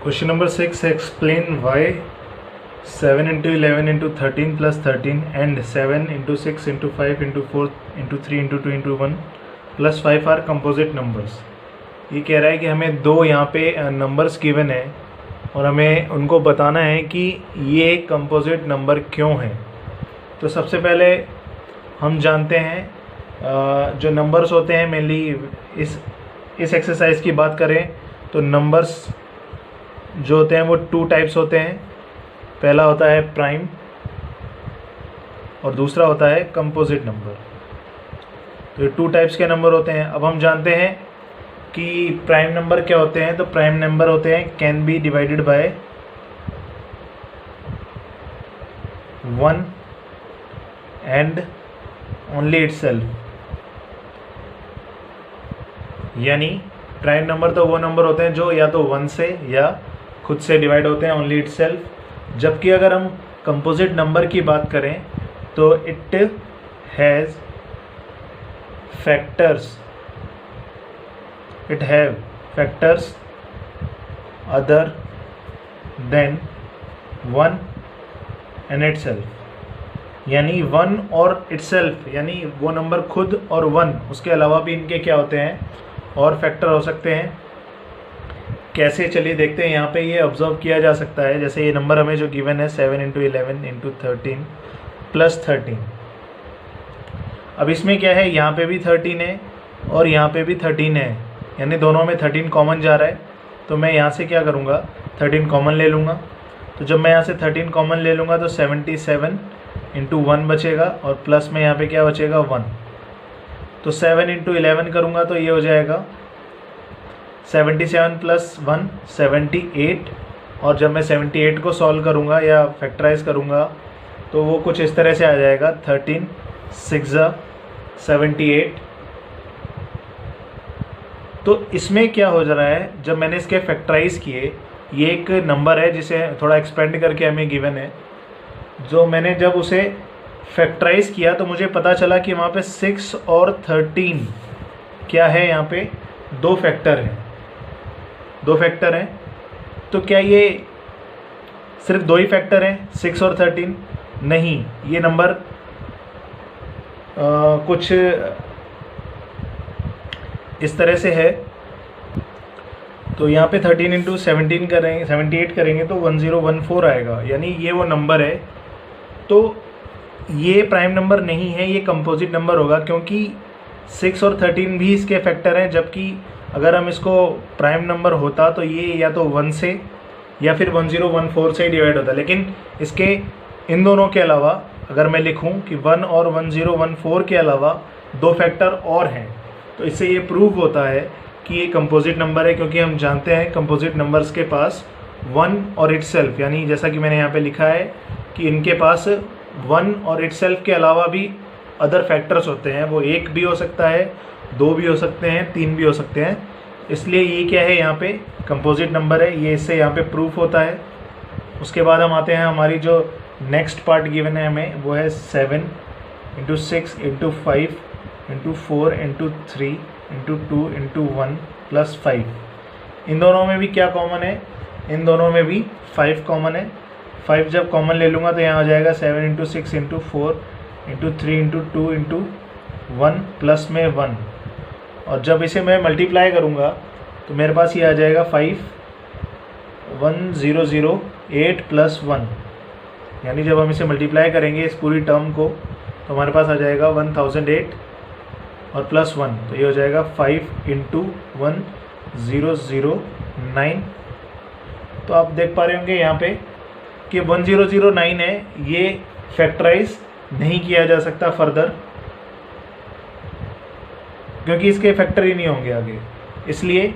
Question number 6, explain why 7 into 11 into 13 plus 13 and 7 into 6 into 5 into 4 into 3 into 2 into 1 plus 5 are composite numbers। ये कह रहा है कि हमें दो यहाँ पे नंबर्स गिवन है और हमें उनको बताना है कि ये कंपोजिट नंबर क्यों है। तो सबसे पहले हम जानते हैं जो नंबर्स होते हैं मेनली इस एक्सरसाइज की बात करें तो नंबर्स जो होते हैं वो टू टाइप्स होते हैं। पहला होता है प्राइम और दूसरा होता है कंपोजिट नंबर। तो ये टू टाइप्स के नंबर होते हैं। अब हम जानते हैं कि प्राइम नंबर क्या होते हैं। तो प्राइम नंबर होते हैं can be divided by 1 and only itself. यानी प्राइम नंबर तो वो नंबर होते हैं जो या तो 1 से या खुद से डिवाइड होते हैं ओनली इटसेल्फ। जबकि अगर हम कंपोजिट नंबर की बात करें तो it has factors other than 1 and itself. यानी 1 और इटसेल्फ यानी वो नंबर खुद और 1 उसके अलावा भी इनके क्या होते हैं और फैक्टर हो सकते हैं। कैसे, चलिए देखते हैं। यहाँ पे ये ऑब्जर्व किया जा सकता है। जैसे ये नंबर हमें जो गिवन है 7 इंटू 11 इंटू 13 प्लस 13। अब इसमें क्या है, यहाँ पे भी 13 है और यहाँ पे भी 13 है, यानी दोनों में 13 कॉमन जा रहा है। तो मैं यहाँ से क्या करूँगा, 13 कॉमन ले लूँगा। तो जब मैं यहाँ से 13 कॉमन ले लूँगा तो 77 इंटू 1 बचेगा और प्लस में यहाँ पे क्या बचेगा 1। तो 7 इंटू 11 करूँगा तो ये हो जाएगा 77 प्लस 1 78। और जब मैं 78 को सॉल्व करूँगा या फैक्टराइज करूँगा तो वो कुछ इस तरह से आ जाएगा 13 6 78। तो इसमें क्या हो जा रहा है, जब मैंने इसके फैक्टराइज किए, ये एक नंबर है जिसे थोड़ा एक्सपेंड करके हमें गिवन है। जो मैंने जब उसे फैक्टराइज किया तो मुझे पता चला कि वहाँ पे 6 और 13 क्या है, यहाँ पे दो फैक्टर हैं। तो क्या ये सिर्फ दो ही फैक्टर हैं 6 और 13? नहीं, ये नंबर कुछ इस तरह से है। तो यहाँ पे 13 इंटू 17 करेंगे, 78 करेंगे तो 1014 आएगा, यानी ये वो नंबर है। तो ये प्राइम नंबर नहीं है, ये कंपोजिट नंबर होगा, क्योंकि 6 और 13 भी इसके फैक्टर हैं। जबकि अगर हम इसको प्राइम नंबर होता तो ये या तो 1 से या फिर 1014 से डिवाइड होता। लेकिन इसके इन दोनों के अलावा अगर मैं लिखूं कि 1 और 1014 के अलावा दो फैक्टर और हैं, तो इससे ये प्रूव होता है कि ये कंपोजिट नंबर है। क्योंकि हम जानते हैं कंपोजिट नंबर्स के पास 1 और इटसेल्फ, यानी जैसा कि मैंने यहाँ पे लिखा है कि इनके पास 1 और इटसेल्फ के अलावा भी अदर फैक्टर्स होते हैं। वो 1 भी हो सकता है, 2 भी हो सकते हैं, 3 भी हो सकते हैं। इसलिए ये क्या है, यहाँ पे कंपोजिट नंबर है, ये इससे यहाँ पे प्रूफ होता है। उसके बाद हम आते हैं, हमारी जो नेक्स्ट पार्ट गिवन है हमें, वो है 7 into 6 into 5 into 4 into 3 into 2 into 1 plus 5। इन दोनों में भी क्या कॉमन है, इन दोनों में भी 5 कॉमन है। 5 जब कॉमन ले लूँगा तो यहाँ आ जाएगा 7 into 6 into 4 into 3 into 2 into 1 plus में 1। और जब इसे मैं मल्टीप्लाई करूँगा तो मेरे पास ये आ जाएगा 5108 प्लस 1। यानी जब हम इसे मल्टीप्लाई करेंगे इस पूरी टर्म को तो हमारे पास आ जाएगा 1008 और प्लस 1। तो ये हो जाएगा 5 इंटू 1009। तो आप देख पा रहे होंगे यहाँ पे कि 1009 है, ये फैक्टराइज नहीं किया जा सकता फर्दर, क्योंकि इसके फैक्टर ही नहीं होंगे आगे। इसलिए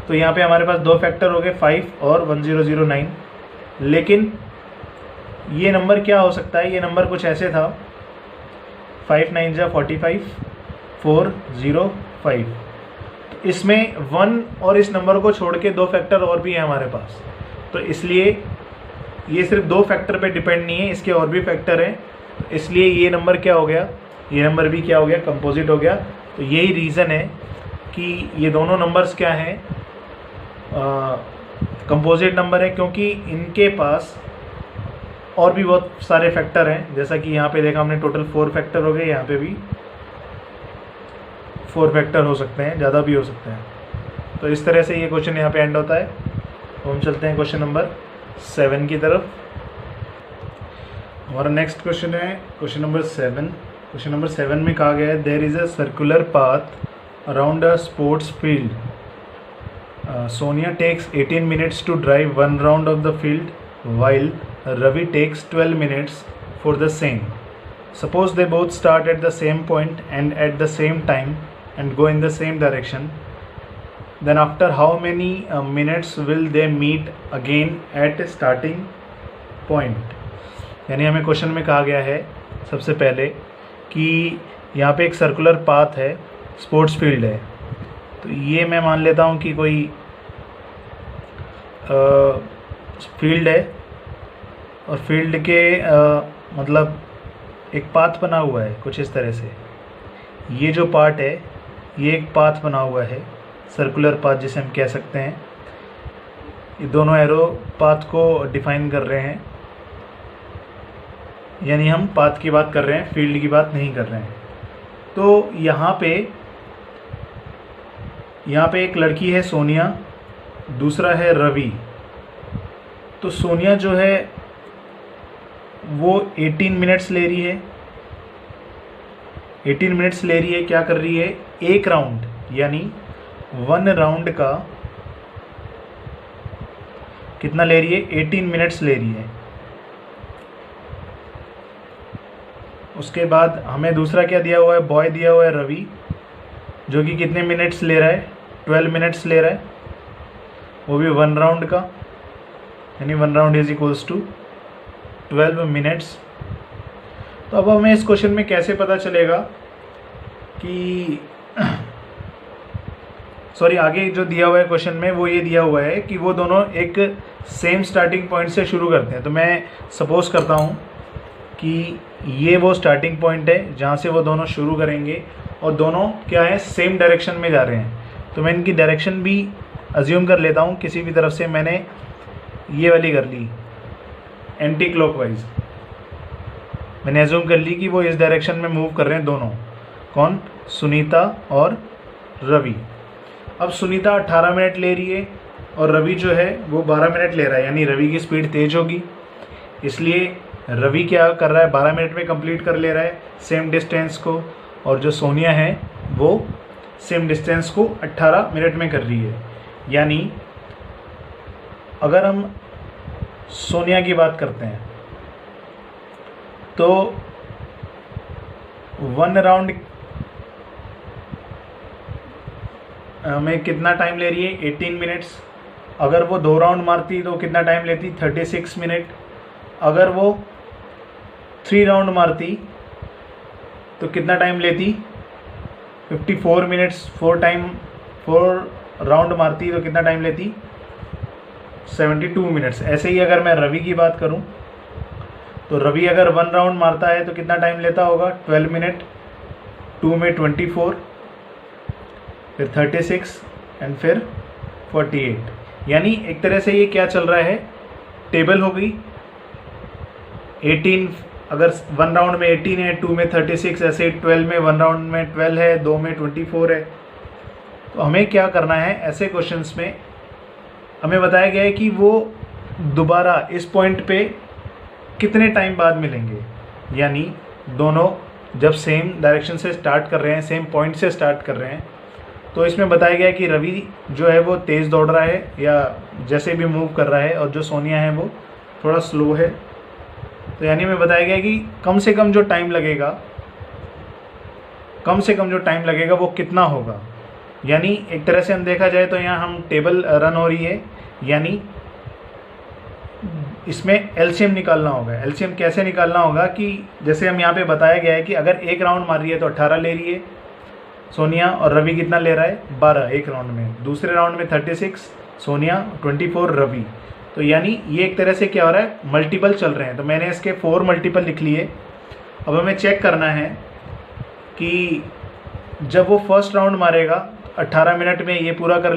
तो यहाँ पे हमारे पास दो फैक्टर हो गए 5 और 1009। लेकिन ये नंबर क्या हो सकता है, ये नंबर कुछ ऐसे था 5 9 जा 45 405। तो इसमें 1 और इस नंबर को छोड़ के दो फैक्टर और भी हैं हमारे पास। तो इसलिए ये सिर्फ दो फैक्टर पे डिपेंड नहीं है, इसके और भी फैक्टर हैं। तो इसलिए ये नंबर क्या हो गया, ये नंबर भी क्या हो गया, कंपोजिट हो गया। तो यही रीज़न है कि ये दोनों नंबर्स क्या हैं, कंपोजिट नंबर है क्योंकि इनके पास और भी बहुत सारे फैक्टर हैं, जैसा कि यहाँ पे देखा हमने टोटल 4 फैक्टर हो गए, यहाँ पे भी 4 फैक्टर हो सकते हैं, ज़्यादा भी हो सकते हैं। तो इस तरह से ये क्वेश्चन यहाँ पे एंड होता है। तो हम चलते हैं क्वेश्चन नंबर 7 की तरफ। हमारा नेक्स्ट क्वेश्चन है क्वेश्चन नंबर 7। क्वेश्चन नंबर 7 में कहा गया है there is a circular path around a sports field. Sonia takes 18 minutes to drive 1 round of the field while Ravi takes 12 minutes for the same. Suppose they both start at the same point and at the same time and go in the same direction. Then after how many minutes will they meet again at starting point? यानी हमें question में कहा गया है सबसे पहले कि यहाँ पे एक सर्कुलर पाथ है, स्पोर्ट्स फील्ड है। तो ये मैं मान लेता हूँ कि कोई फील्ड है और फील्ड के मतलब एक पाथ बना हुआ है कुछ इस तरह से। ये जो पार्ट है ये एक पाथ बना हुआ है, सर्कुलर पाथ जिसे हम कह सकते हैं। ये दोनों एरो पाथ को डिफाइन कर रहे हैं, यानी हम पाथ की बात कर रहे हैं, फील्ड की बात नहीं कर रहे हैं। तो यहाँ पे एक लड़की है सोनिया, दूसरा है रवि। तो सोनिया जो है वो 18 मिनट्स ले रही है। 18 मिनट्स ले रही है, क्या कर रही है, एक राउंड यानी 1 राउंड का कितना ले रही है, 18 मिनट्स ले रही है। उसके बाद हमें दूसरा क्या दिया हुआ है, बॉय दिया हुआ है रवि, जो कि कितने मिनट्स ले रहा है, 12 मिनट्स ले रहा है, वो भी 1 राउंड का, यानी 1 round is equals to 12 minutes. तो अब हमें इस क्वेश्चन में कैसे पता चलेगा कि सॉरी आगे जो दिया हुआ है क्वेश्चन में वो ये दिया हुआ है कि वो दोनों एक सेम स्टार्टिंग पॉइंट से शुरू करते हैं। तो मैं सपोज करता हूँ कि ये वो स्टार्टिंग पॉइंट है जहाँ से वो दोनों शुरू करेंगे और दोनों क्या है, सेम डायरेक्शन में जा रहे हैं। तो मैं इनकी डायरेक्शन भी अज्यूम कर लेता हूँ, किसी भी तरफ से मैंने ये वाली कर ली एंटी क्लॉकवाइज, मैंने अज्यूम कर ली कि वो इस डायरेक्शन में मूव कर रहे हैं दोनों। कौन, सुनीता और रवि। अब सुनीता 18 मिनट ले रही है और रवि जो है वो 12 मिनट ले रहा है, यानी रवि की स्पीड तेज होगी, इसलिए रवि क्या कर रहा है, 12 मिनट में कंप्लीट कर ले रहा है सेम डिस्टेंस को, और जो सोनिया है वो सेम डिस्टेंस को 18 मिनट में कर रही है। यानी अगर हम सोनिया की बात करते हैं तो 1 राउंड में कितना टाइम ले रही है, 18 मिनट्स। अगर वो 2 राउंड मारती तो कितना टाइम लेती, 36 मिनट। अगर वो 3 राउंड मारती तो कितना टाइम लेती, 54 मिनट्स। 4 राउंड मारती तो कितना टाइम लेती, 72 मिनट्स। ऐसे ही अगर मैं रवि की बात करूं तो रवि अगर 1 राउंड मारता है तो कितना टाइम लेता होगा, 12 मिनट। 2 में 24, फिर 36 एंड फिर 48। यानी एक तरह से ये क्या चल रहा है, टेबल हो गई। 18 अगर 1 राउंड में 18 है, 2 में 36, ऐसे 12 में 1 राउंड में 12 है, 2 में 24 है। तो हमें क्या करना है, ऐसे क्वेश्चंस में हमें बताया गया है कि वो दोबारा इस पॉइंट पे कितने टाइम बाद मिलेंगे। यानी दोनों जब सेम डायरेक्शन से स्टार्ट कर रहे हैं, सेम पॉइंट से स्टार्ट कर रहे हैं, तो इसमें बताया गया है कि रवि जो है वो तेज़ दौड़ रहा है या जैसे भी मूव कर रहा है, और जो सोनिया है वो थोड़ा स्लो है। तो यानी में बताया गया है कि कम से कम जो टाइम लगेगा वो कितना होगा। यानी एक तरह से हम देखा जाए तो यहाँ हम टेबल रन हो रही है, यानी इसमें एलसीएम निकालना होगा। एलसीएम कैसे निकालना होगा कि जैसे हम यहाँ पे बताया गया है कि अगर 1 राउंड मार रही है तो 18 ले रही है सोनिया, और रवि कितना ले रहा है, 12 एक राउंड में। दूसरे राउंड में 36 सोनिया, 24 रवि। तो यानी ये एक तरह से क्या हो रहा है, मल्टीपल चल रहे हैं। तो मैंने इसके 4 मल्टीपल लिख लिए। अब हमें चेक करना है कि जब वो फर्स्ट राउंड मारेगा 18 मिनट में ये पूरा कर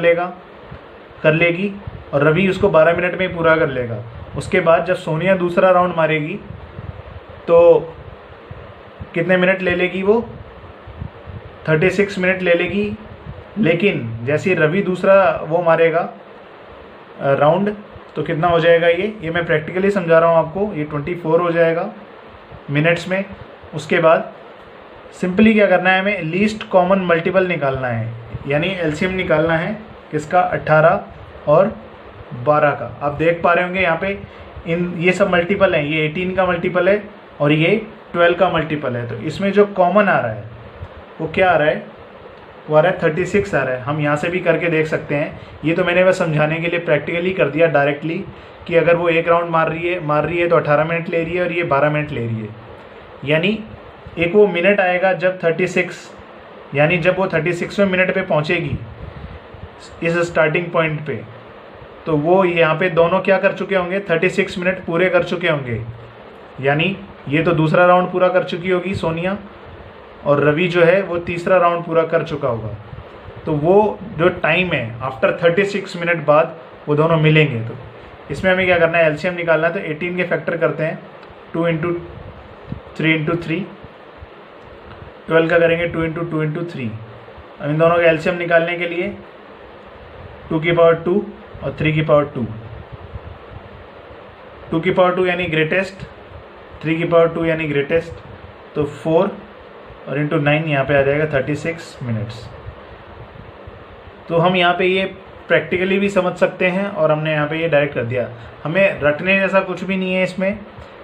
लेगी, और रवि उसको 12 मिनट में ही पूरा कर लेगा। उसके बाद जब सोनिया दूसरा राउंड मारेगी तो कितने मिनट ले लेगी वो? 36 मिनट ले लेगी। लेकिन जैसे रवि दूसरा वो मारेगा राउंड तो कितना हो जाएगा? ये मैं प्रैक्टिकली समझा रहा हूँ आपको, ये 24 हो जाएगा मिनट्स में। उसके बाद सिंपली क्या करना है, हमें लीस्ट कॉमन मल्टीपल निकालना है, यानी एलसीएम निकालना है किसका? 18 और 12 का। आप देख पा रहे होंगे यहाँ पे ये सब मल्टीपल हैं, ये 18 का मल्टीपल है और ये 12 का मल्टीपल है। तो इसमें जो कॉमन आ रहा है वो क्या आ रहा है? वो आ रहा है 36 आ रहा है। हम यहाँ से भी करके देख सकते हैं। ये तो मैंने बस समझाने के लिए प्रैक्टिकली कर दिया डायरेक्टली कि अगर वो एक राउंड मार रही है तो 18 मिनट ले रही है और ये 12 मिनट ले रही है। यानी एक वो मिनट आएगा जब 36, यानी जब वो 36वें मिनट पे पहुँचेगी इस स्टार्टिंग पॉइंट पे, तो वो यहाँ पे दोनों क्या कर चुके होंगे? 36 मिनट पूरे कर चुके होंगे। यानी ये तो दूसरा राउंड पूरा कर चुकी होगी सोनिया, और रवि जो है वो तीसरा राउंड पूरा कर चुका होगा। तो वो जो टाइम है आफ्टर 36 मिनट बाद वो दोनों मिलेंगे। तो इसमें हमें क्या करना है? एलसीएम निकालना है। तो 18 के फैक्टर करते हैं, 2 × 3 × 3, 12 का करेंगे 2 × 2 × 3। अब इन दोनों का एलसीएम निकालने के लिए 2 की पावर 2 और 3 की पावर 2, 2 की पावर 2 यानी ग्रेटेस्ट, 3 की पावर 2 यानी ग्रेटेस्ट, तो 4 और इंटू 9 यहाँ पे आ जाएगा 36 मिनट्स। तो हम यहाँ पे ये प्रैक्टिकली भी समझ सकते हैं और हमने यहाँ पे ये डायरेक्ट कर दिया। हमें रटने जैसा कुछ भी नहीं है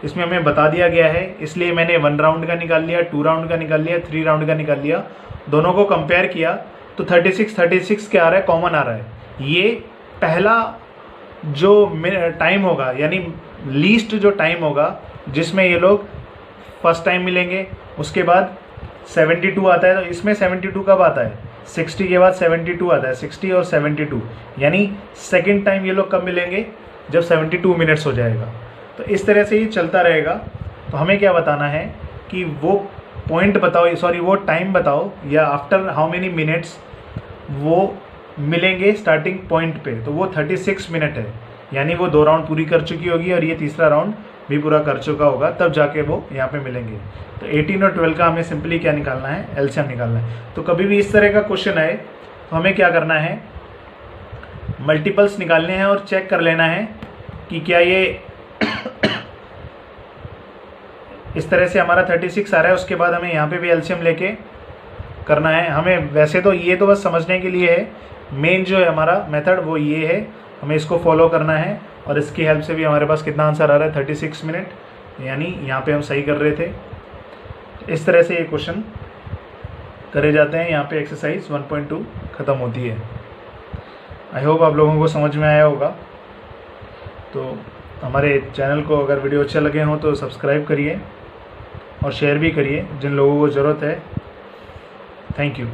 इसमें हमें बता दिया गया है, इसलिए मैंने 1 राउंड का निकाल लिया, 2 राउंड का निकाल लिया, 3 राउंड का निकाल लिया, दोनों को कंपेयर किया तो 36 क्या आ रहा है? कॉमन आ रहा है। ये पहला जो टाइम होगा, यानी लीस्ट जो टाइम होगा जिसमें ये लोग फर्स्ट टाइम मिलेंगे। उसके बाद 72 आता है, तो इसमें 72 कब आता है? 60 के बाद 72 आता है, 60 और 72, यानी सेकंड टाइम ये लोग कब मिलेंगे? जब 72 मिनट्स हो जाएगा। तो इस तरह से ये चलता रहेगा। तो हमें क्या बताना है कि वो पॉइंट बताओ, सॉरी वो टाइम बताओ, या आफ्टर हाउ मेनी मिनट्स वो मिलेंगे स्टार्टिंग पॉइंट पे। तो वो 36 मिनट है, यानी वो 2 राउंड पूरी कर चुकी होगी और ये तीसरा राउंड भी पूरा कर चुका होगा, तब जाके वो यहाँ पे मिलेंगे। तो 18 और 12 का हमें सिंपली क्या निकालना है? एलसीएम निकालना है। तो कभी भी इस तरह का क्वेश्चन आए तो हमें क्या करना है? मल्टीपल्स निकालने हैं और चेक कर लेना है कि क्या ये इस तरह से हमारा 36 आ रहा है। उसके बाद हमें यहाँ पे भी एलसीएम लेके करना है। हमें वैसे तो ये तो बस समझने के लिए है, मेन जो है हमारा मेथड वो ये है, हमें इसको फॉलो करना है और इसकी हेल्प से भी हमारे पास कितना आंसर आ रहा है? 36 मिनट, यानी यहाँ पे हम सही कर रहे थे। इस तरह से ये क्वेश्चन करे जाते हैं। यहाँ पे एक्सरसाइज 1.2 ख़त्म होती है। आई होप आप लोगों को समझ में आया होगा। तो हमारे चैनल को अगर वीडियो अच्छे लगे हों तो सब्सक्राइब करिए और शेयर भी करिए जिन लोगों को ज़रूरत है। Thank you.